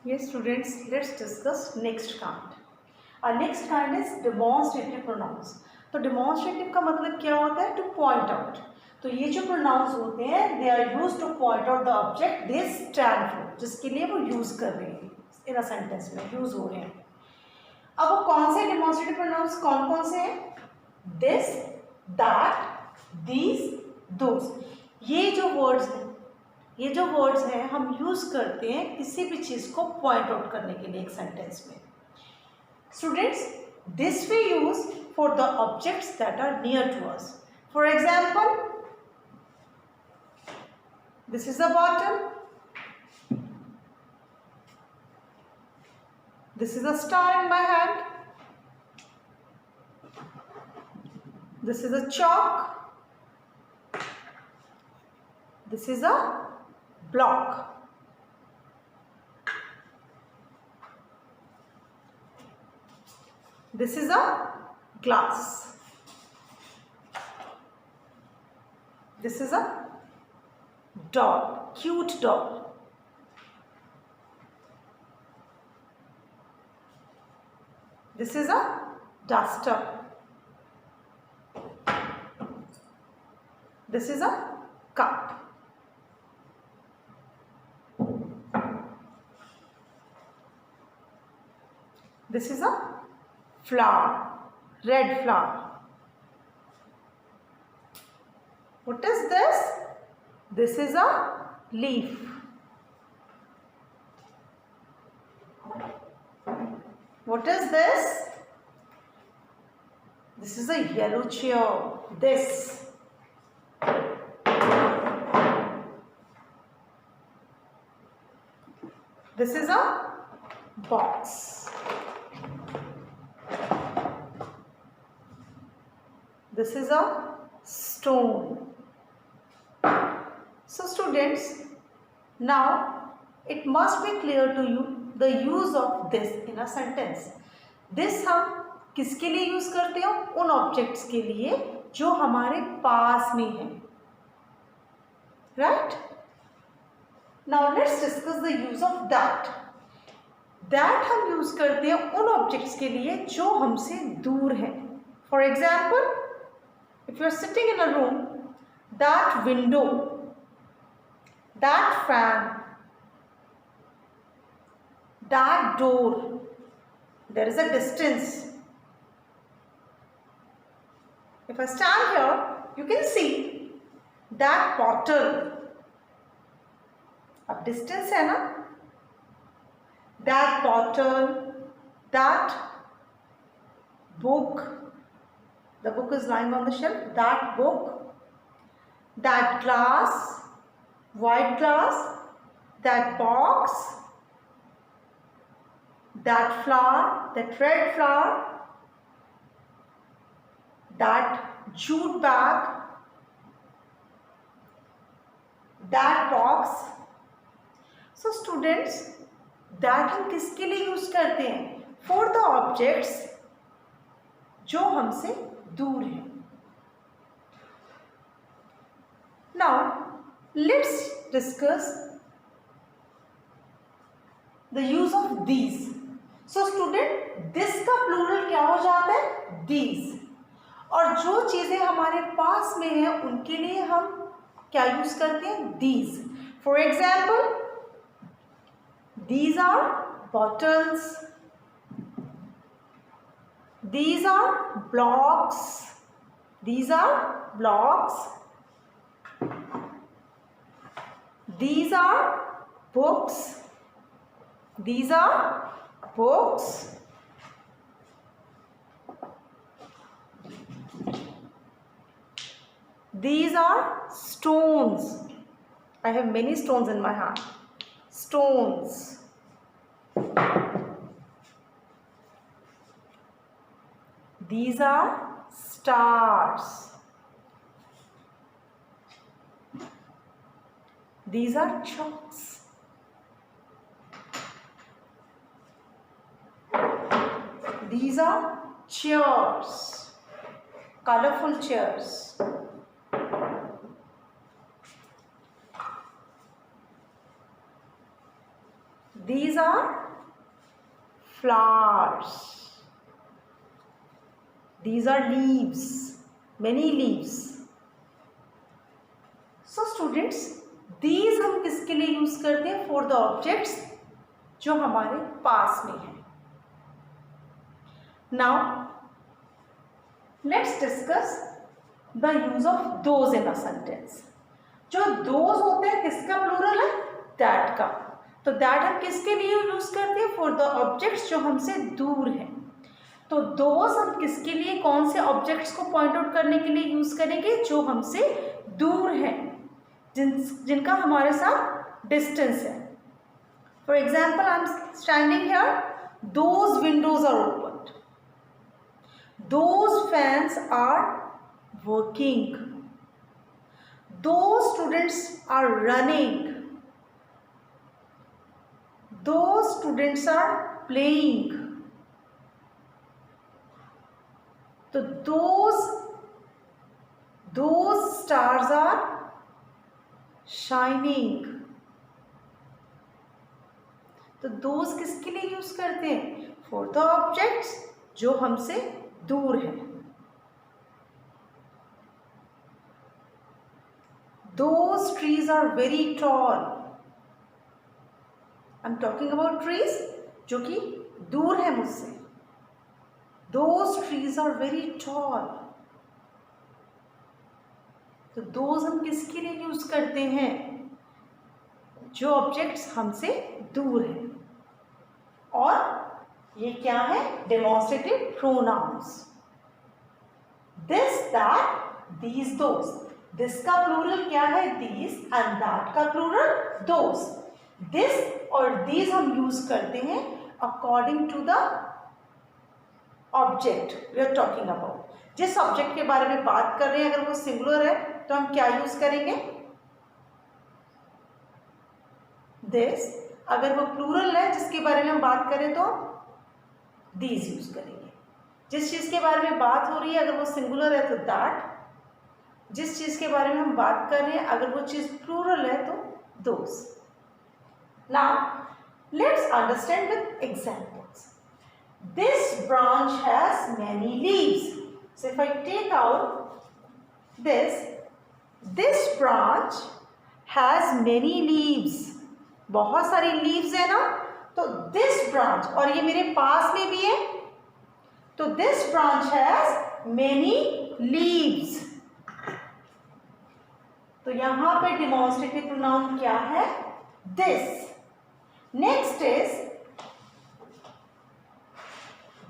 Yes, students, let's discuss next kind. Our next kind is demonstrative pronouns. तो demonstrative का मतलब क्या होता है? To point out. तो ये जो pronouns होते हैं, they are used to point out the object they stand for, जिसके लिए वो use कर रहे हैं, in a sentence में use हो रहे हैं. अब वो कौन से demonstrative pronouns कौन कौन से हैं? This, that, these, those. ये जो वर्ड्स हैं हम यूज करते हैं किसी भी चीज को पॉइंट आउट करने के लिए एक सेंटेंस में. Students, this we use for the objects that are near to us. For example, this is a bottle, this is a star in my hand, this is a chalk, this is a block. This is a glass. This is a doll, cute doll. This is a duster. This is a cup. This is a flower, red flower. What is this? This is a leaf. What is this? This is a yellow chair. This. This is a box. This is a stone. So students, now it must be clear to you the use of this in a sentence. This हम किसके लिए use करते हैं? उन objects के लिए जो हमारे पास में है. Right? Now let's discuss the use of that. That हम यूज करते हैं उन ऑब्जेक्ट्स के लिए जो हमसे दूर है. For example, if you are sitting in a room, that window, that fan, that door, there is a distance. If I stand here, you can see that bottle. अब distance है ना? That bottle, that book. The book is lying on the shelf. That book, that glass, white glass, that box, that flower, that red flower, that jute bag, that box. So students, that हम किसके लिए use करते हैं? For the objects जो हमसे दूर है. Now let's discuss the use of these. So student, this का plural क्या हो जाता है? These. और जो चीजें हमारे पास में है उनके लिए हम क्या यूज करते हैं? These. For example, these are bottles. These are blocks. These are blocks. These are books. These are books. These are stones. I have many stones in my hand. Stones. These are stars. These are chalks. These are chairs, colorful chairs. These are flowers. These are leaves, many leaves. So students, these हम किसके लिए use करते हैं? For the objects जो हमारे पास में है. Now let's discuss the use of those in a sentence. जो those होते हैं किसका प्लूरल है? that का. तो that हम किसके लिए यूज करते हैं? फॉर द ऑब्जेक्ट्स जो हमसे दूर हैं. तो those हम किसके लिए, कौन से ऑब्जेक्ट्स को पॉइंट आउट करने के लिए यूज करेंगे? जो हमसे दूर हैं, जिनका हमारे साथ डिस्टेंस है. For example, I am standing here, those windows are open, those fans are working, those students are running, those students are playing. तो दोज स्टार्स आर शाइनिंग. तो दोज किसके लिए यूज करते हैं? फॉर द ऑब्जेक्ट्स जो हमसे दूर है. Those trees are very tall. I am talking about trees जो कि दूर है मुझसे. Those trees are very tall. तो दोज हम किसके लिए यूज करते हैं? जो ऑब्जेक्ट्स हमसे दूर है. और ये क्या है? Demonstrative pronouns. This, that, these, those. This का प्लूरल क्या है? दीज. एंड दैट का प्लूरल दोज. दिस और दीज हम यूज करते हैं according to the object we are talking about. जिस ऑब्जेक्ट के बारे में बात कर रहे हैं, अगर वो सिंगुलर है तो हम क्या यूज करेंगे? दिस. अगर वो प्लूरल है जिसके बारे में हम बात करें तो दीज यूज करेंगे. जिस चीज के बारे में बात हो रही है अगर वो सिंगुलर है तो दैट. जिस चीज के बारे में हम बात कर रहे हैं अगर वो चीज प्लूरल है तो those. Now let's understand with examples. This branch has many leaves. So if I take out this branch has many leaves. बहुत सारी leaves है ना. तो this branch, और ये मेरे पास में भी है, तो this branch has many leaves. तो यहां पे डेमोन्स्ट्रेटिव प्रोनाउन क्या है? this. Next is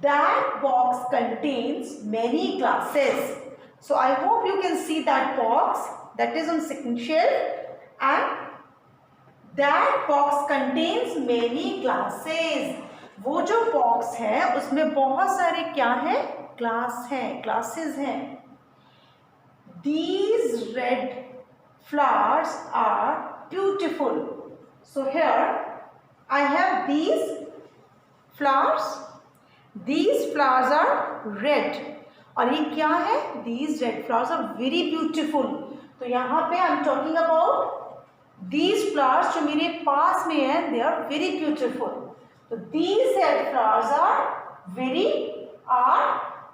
that box contains many glasses. So I hope you can see that box that is on second shelf, and that box contains many glasses. वो जो box है उसमें बहुत सारे क्या है? ग्लास हैं, ग्लासेस हैं. These red flowers are beautiful. So here I have these flowers. These flowers are red. और ये क्या है? These red flowers are very beautiful. तो यहाँ पे I'm talking about these flowers जो मेरे पास में है, they are very beautiful. तो these red flowers are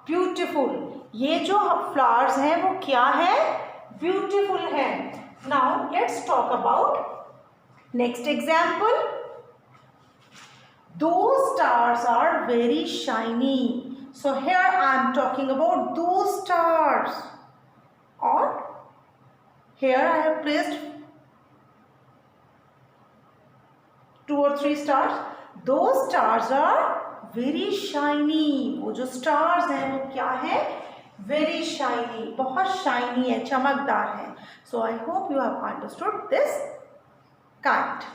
beautiful. ये जो flowers हैं वो क्या है? Beautiful है. Now let's talk about next example. Those stars are very shiny. So here I am talking about those stars. Or here I have placed 2 or 3 stars. Those stars are very shiny. वो जो stars हैं वो क्या है? Very shiny. बहुत shiny है, चमकदार है. So I hope you have understood this kind.